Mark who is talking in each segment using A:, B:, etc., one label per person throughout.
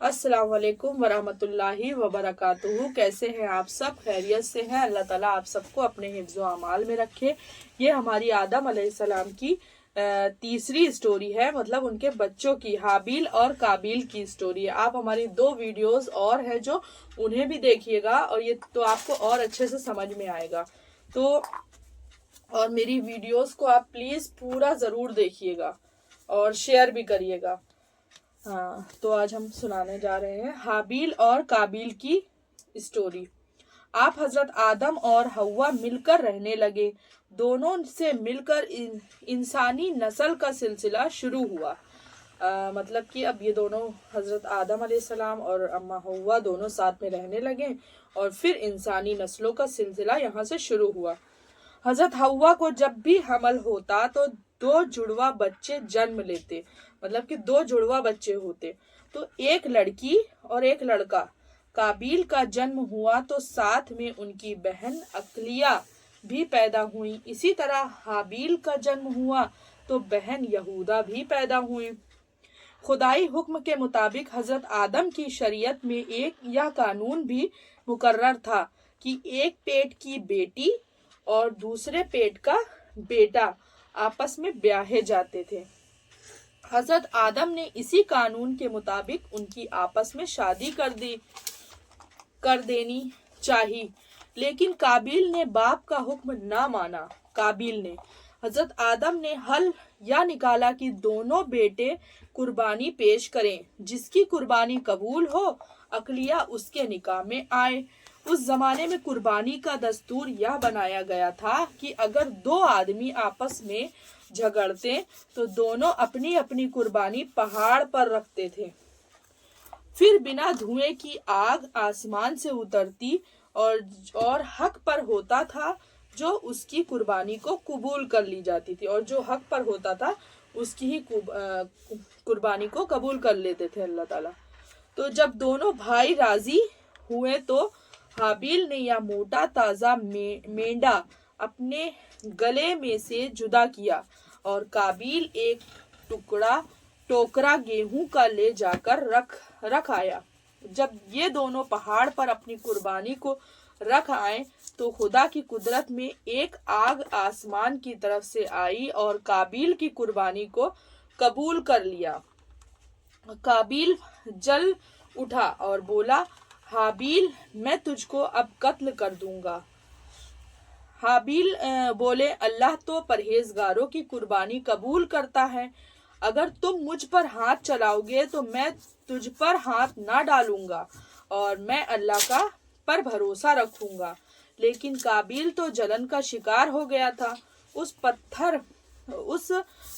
A: अस्सलाम वालेकुम वरहमतुल्लाहि वबरकातुहू। कैसे हैं आप सब? खैरियत से हैं? अल्लाह ताला आप सबको अपने हिफ्ज़ो अमाल में रखे। ये हमारी आदम अलैहिस्सलाम की तीसरी स्टोरी है, मतलब उनके बच्चों की, हाबिल और काबिल की स्टोरी है। आप हमारी 2 वीडियोस और हैं जो उन्हें भी देखिएगा और ये तो आपको और अच्छे से समझ में आएगा। तो और मेरी वीडियोस को आप प्लीज़ पूरा ज़रूर देखिएगा और शेयर भी करिएगा। हाँ, तो आज हम सुनाने जा रहे हैं हाबिल और काबिल की स्टोरी। आप हजरत आदम और हव्वा मिलकर रहने लगे। दोनों से मिलकर इंसानी नस्ल का सिलसिला शुरू हुआ। मतलब कि अब ये दोनों हजरत आदम अलैहिस्सलाम और अम्मा हव्वा दोनों साथ में रहने लगे और फिर इंसानी नस्लों का सिलसिला यहाँ से शुरू हुआ। हजरत हव्वा को जब भी हमल होता तो 2 जुड़वा बच्चे जन्म लेते, मतलब कि 2 जुड़वा बच्चे होते, तो एक लड़की और एक लड़का। काबिल का जन्म हुआ तो साथ में उनकी बहन अकलिया भी पैदा हुई। इसी तरह हाबिल का जन्म हुआ तो बहन यहूदा भी पैदा हुई। खुदाई हुक्म के मुताबिक हजरत आदम की शरीयत में एक यह कानून भी मुकर्रर था कि एक पेट की बेटी और दूसरे पेट का बेटा आपस में ब्याहे जाते थे। हजरत आदम ने इसी कानून के मुताबिक उनकी आपस में शादी कर देनी चाहिए, लेकिन काबिल ने बाप का हुक्म ना माना। काबिल ने हजरत आदम ने हल या निकाला कि दोनों बेटे कुर्बानी पेश करें। जिसकी कुर्बानी कबूल हो अकलिया उसके निकाह में आए। उस जमाने में कुर्बानी का दस्तूर यह बनाया गया था कि अगर 2 आदमी आपस में झगड़ते तो दोनों अपनी अपनी कुर्बानी पहाड़ पर रखते थे। फिर बिना धुएं की आग आसमान से उतरती और हक पर होता था जो उसकी कुर्बानी को कबूल कर ली जाती थी, और जो हक पर होता था उसकी ही कुर्बानी को कबूल कर लेते थे अल्लाह ताला। तो जब दोनों भाई राजी हुए तो हाबिल ने यह मोटा ताजा मेंढा अपने गले में से जुदा किया और काबिल एक टोकरा गेहूं का ले जाकर रख आया। जब ये दोनों पहाड़ पर अपनी कुर्बानी को रख आए तो खुदा की कुदरत में एक आग आसमान की तरफ से आई और काबिल की कुर्बानी को कबूल कर लिया। काबिल जल उठा और बोला, हाबिल मैं तुझको अब कत्ल कर दूंगा। हाबिल बोले, अल्लाह तो परहेजगारों की कुर्बानी कबूल करता है। अगर तुम मुझ पर हाथ चलाओगे तो मैं तुझ पर हाथ ना डालूंगा और मैं अल्लाह पर भरोसा रखूंगा। लेकिन काबिल तो जलन का शिकार हो गया था। उस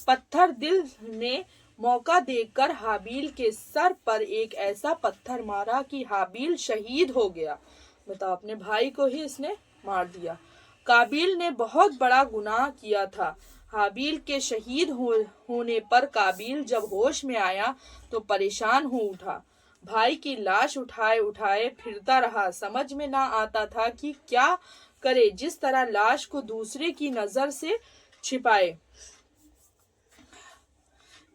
A: पत्थर दिल ने मौका देखकर हाबिल के सर पर एक ऐसा पत्थर मारा कि हाबिल शहीद हो गया। बताओ, अपने भाई को ही इसने मार दिया। काबिल ने बहुत बड़ा गुनाह किया था। हाबिल के शहीद होने पर काबिल जब होश में आया तो परेशान हो उठा। भाई की लाश उठाए फिरता रहा। समझ में ना आता था कि क्या करे, जिस तरह लाश को दूसरे की नजर से छिपाए,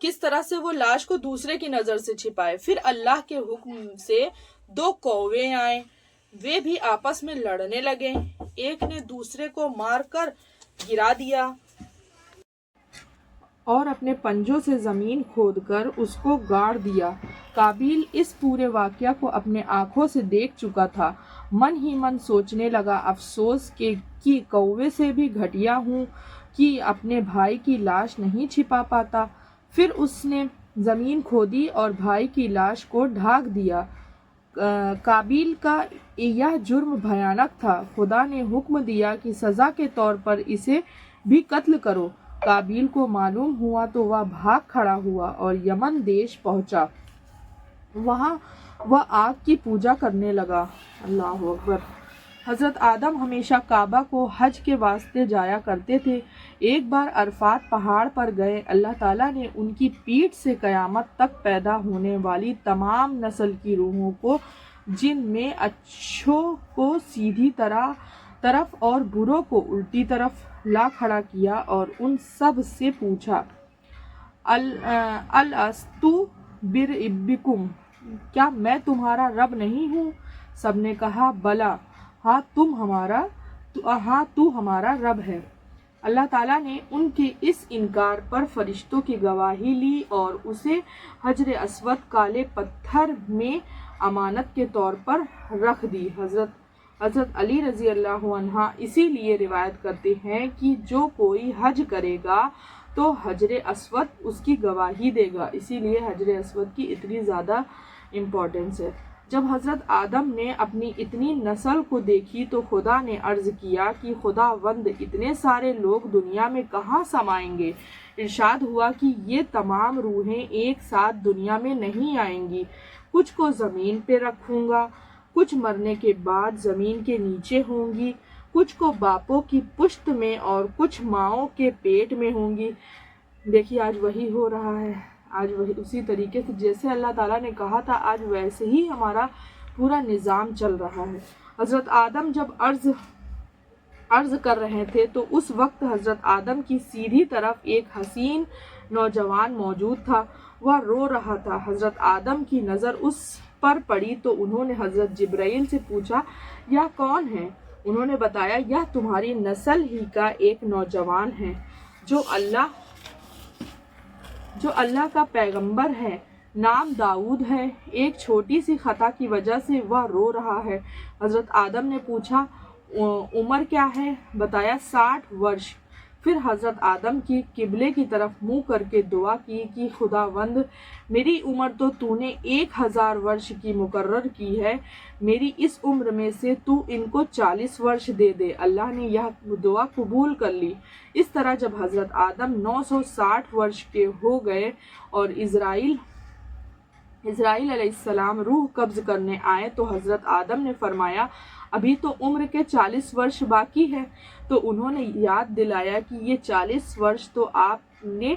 A: किस तरह से वो लाश को दूसरे की नजर से छिपाए। फिर अल्लाह के हुक्म से 2 कौवे आए। वे भी आपस में लड़ने लगे। एक ने दूसरे को मारकर गिरा दिया और अपने पंजों से जमीन खोदकर उसको गाड़ दिया। काबिल इस पूरे वाकया को अपने आंखों से देख चुका था। मन ही मन सोचने लगा, अफसोस कि कौवे से भी घटिया हूँ कि अपने भाई की लाश नहीं छिपा पाता। फिर उसने जमीन खोदी और भाई की लाश को ढाक दिया। काबिल का यह जुर्म भयानक था। खुदा ने हुक्म दिया कि सजा के तौर पर इसे भी कत्ल करो। काबिल को मालूम हुआ तो वह भाग खड़ा हुआ और यमन देश पहुंचा। वहां वह आग की पूजा करने लगा। अल्लाह अकबर। हजरत आदम हमेशा काबा को हज के वास्ते जाया करते थे। एक बार अरफात पहाड़ पर गए। अल्लाह ताला ने उनकी पीठ से कयामत तक पैदा होने वाली तमाम नस्ल की रूहों को, जिनमें अच्छों को सीधी तरफ और बुरों को उल्टी तरफ ला खड़ा किया और उन सब से पूछा, अल अस्तु बिरइब्बिकुम, क्या मैं तुम्हारा रब नहीं हूँ؟ सब ने कहा बला, हाँ तू हमारा रब है। अल्लाह ताला ने उनके इस इनकार पर फरिश्तों की गवाही ली और उसे हजर अस्वद काले पत्थर में अमानत के तौर पर रख दी। हजरत अली रजी अल्लाह अन्हा इसीलिए रिवायत करते हैं कि जो कोई हज करेगा तो हजर अस्वद उसकी गवाही देगा, इसीलिए हजर अस्वद की इतनी ज़्यादा इम्पोर्टेंस है। जब हज़रत आदम ने अपनी इतनी नस्ल को देखी तो खुदा ने अर्ज़ किया कि खुदावंद इतने सारे लोग दुनिया में कहाँ समाएंगे। इरशाद हुआ कि ये तमाम रूहें एक साथ दुनिया में नहीं आएंगी, कुछ को ज़मीन पे रखूँगा, कुछ मरने के बाद ज़मीन के नीचे होंगी, कुछ को बापों की पुश्त में और कुछ माँओं के पेट में होंगी। देखिए आज वही हो रहा है, आज वही उसी तरीके से जैसे अल्लाह ताला ने कहा था आज वैसे ही हमारा पूरा निज़ाम चल रहा है। हज़रत आदम जब अर्ज़ कर रहे थे तो उस वक्त हज़रत आदम की सीधी तरफ एक हसीन नौजवान मौजूद था, वह रो रहा था। हज़रत आदम की नज़र उस पर पड़ी तो उन्होंने हज़रत जिब्राइल से पूछा यह कौन है? उन्होंने बताया यह तुम्हारी नस्ल ही का एक नौजवान है जो अल्लाह का पैगंबर है, नाम दाऊद है। एक छोटी सी खता की वजह से वह रो रहा है। हज़रत आदम ने पूछा उम्र क्या है? बताया 60 वर्ष। फिर हज़रत आदम की किबले की तरफ मुंह करके दुआ की कि खुदावंद मेरी उम्र तो तूने 1000 वर्ष की मुकर्रर की है, मेरी इस उम्र में से तू इनको 40 वर्ष दे दे। अल्लाह ने यह दुआ कबूल कर ली। इस तरह जब हज़रत आदम 960 वर्ष के हो गए और इज़राइल अलैहिस्सलाम रूह कब्ज़ करने आए तो हज़रत आदम ने फरमाया अभी तो उम्र के 40 वर्ष बाकी है। तो उन्होंने याद दिलाया कि ये 40 वर्ष तो आपने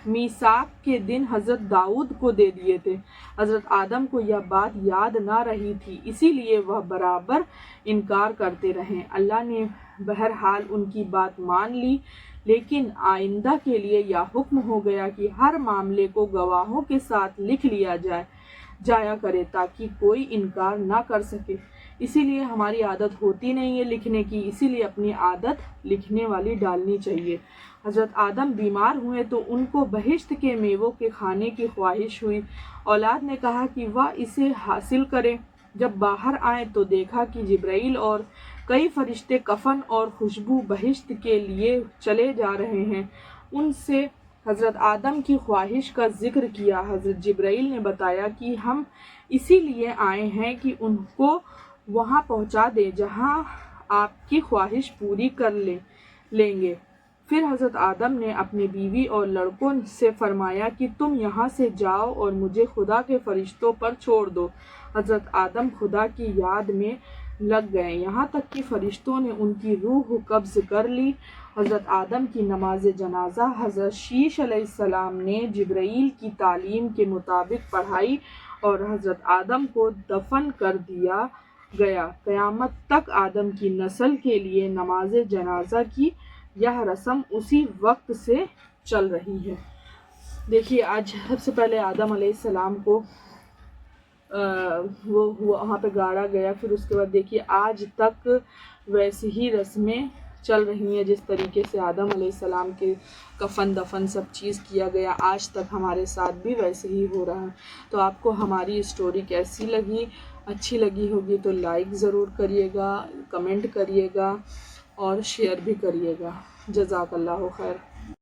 A: मीसाक के दिन हज़रत दाऊद को दे दिए थे। हज़रत आदम को यह बात याद ना रही थी, इसीलिए वह बराबर इनकार करते रहे। अल्लाह ने बहरहाल उनकी बात मान ली, लेकिन आइंदा के लिए यह हुक्म हो गया कि हर मामले को गवाहों के साथ लिख लिया जाया करे ताकि कोई इनकार ना कर सके। इसीलिए हमारी आदत होती नहीं है लिखने की, इसीलिए अपनी आदत लिखने वाली डालनी चाहिए। हज़रत आदम बीमार हुए तो उनको बहिश्त के मेवों के खाने की ख्वाहिश हुई। औलाद ने कहा कि वह इसे हासिल करें। जब बाहर आए तो देखा कि जिब्राइल और कई फरिश्ते कफन और खुशबू बहिश्त के लिए चले जा रहे हैं। उनसे हज़रत आदम की ख्वाहिश का जिक्र किया। हज़रत जिब्राइल ने बताया कि हम इसीलिए आए हैं कि उनको वहाँ पहुँचा दे जहाँ आपकी ख्वाहिश पूरी कर लेंगे। फिर हज़रत आदम ने अपनी बीवी और लड़कों से फरमाया कि तुम यहाँ से जाओ और मुझे खुदा के फरिश्तों पर छोड़ दो। हज़रत आदम खुदा की याद में लग गए, यहाँ तक कि फरिश्तों ने उनकी रूह कब्ज़ कर ली। हज़रत आदम की नमाज जनाजा हज़रत शीश अलैहिस्सलाम ने जिब्राइल की तालीम के मुताबिक पढ़ाई और हज़रत आदम को दफन कर दिया गया। क़यामत तक आदम की नस्ल के लिए नमाज जनाजा की यह रस्म उसी वक्त से चल रही है। देखिए आज सबसे पहले आदम अलैहिस्सलाम को वो वहाँ पे गाड़ा गया, फिर उसके बाद देखिए आज तक वैसी ही रस्में चल रही हैं। जिस तरीके से आदम अलैहिस्सलाम के कफन दफन सब चीज़ किया गया, आज तक हमारे साथ भी वैसे ही हो रहा है। तो आपको हमारी स्टोरी कैसी लगी? अच्छी लगी होगी तो लाइक ज़रूर करिएगा, कमेंट करिएगा और शेयर भी करिएगा। जज़ाकल्लाहु खैर।